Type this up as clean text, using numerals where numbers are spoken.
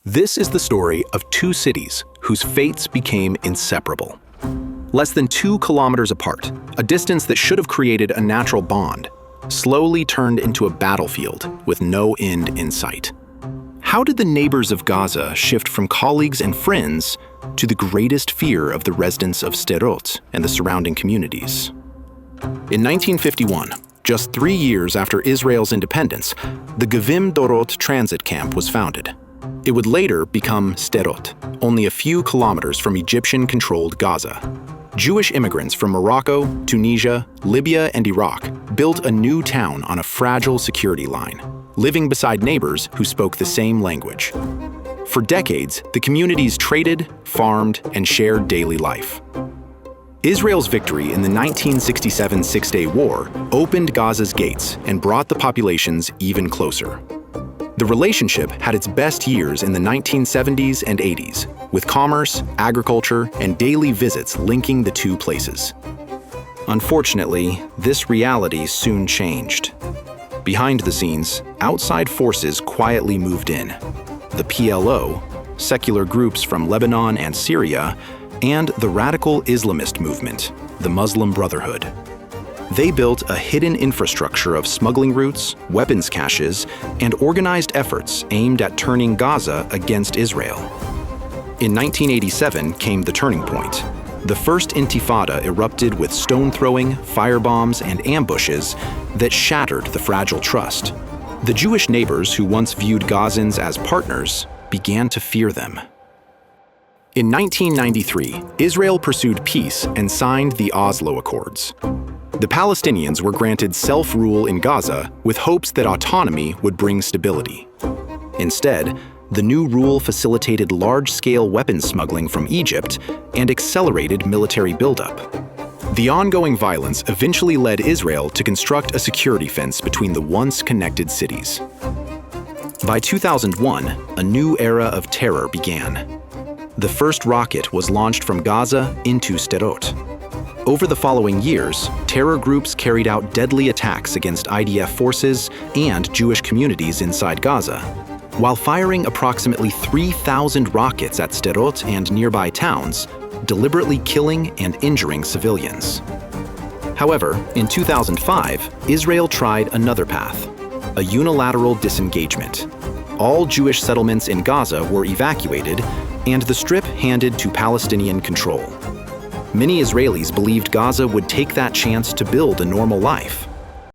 This is the story of two cities whose fates became inseparable. Less than 2 kilometers apart, a distance that should have created a natural bond, slowly turned into a battlefield with no end in sight. How did the neighbors of Gaza shift from colleagues and friends to the greatest fear of the residents of Sderot and the surrounding communities? In 1951, just 3 years after Israel's independence, the Gevim Dorot transit camp was founded. It would later become Sderot, only a few kilometers from Egyptian-controlled Gaza. Jewish immigrants from Morocco, Tunisia, Libya, and Iraq built a new town on a fragile security line, living beside neighbors who spoke the same language. For decades, the communities traded, farmed, and shared daily life. Israel's victory in the 1967 Six-Day War opened Gaza's gates and brought the populations even closer. The relationship had its best years in the 1970s and 80s, with commerce, agriculture, and daily visits linking the two places. Unfortunately, this reality soon changed. Behind the scenes, outside forces quietly moved in. The PLO, secular groups from Lebanon and Syria, and the radical Islamist movement, the Muslim Brotherhood. They built a hidden infrastructure of smuggling routes, weapons caches, and organized efforts aimed at turning Gaza against Israel. In 1987 came the turning point. The first Intifada erupted with stone-throwing, firebombs, and ambushes that shattered the fragile trust. The Jewish neighbors who once viewed Gazans as partners began to fear them. In 1993, Israel pursued peace and signed the Oslo Accords. The Palestinians were granted self-rule in Gaza with hopes that autonomy would bring stability. Instead, the new rule facilitated large-scale weapons smuggling from Egypt and accelerated military buildup. The ongoing violence eventually led Israel to construct a security fence between the once connected cities. By 2001, a new era of terror began. The first rocket was launched from Gaza into Sderot. Over the following years, terror groups carried out deadly attacks against IDF forces and Jewish communities inside Gaza, while firing approximately 3,000 rockets at Sderot and nearby towns, deliberately killing and injuring civilians. However, in 2005, Israel tried another path, a unilateral disengagement. All Jewish settlements in Gaza were evacuated, and the Strip handed to Palestinian control. Many Israelis believed Gaza would take that chance to build a normal life.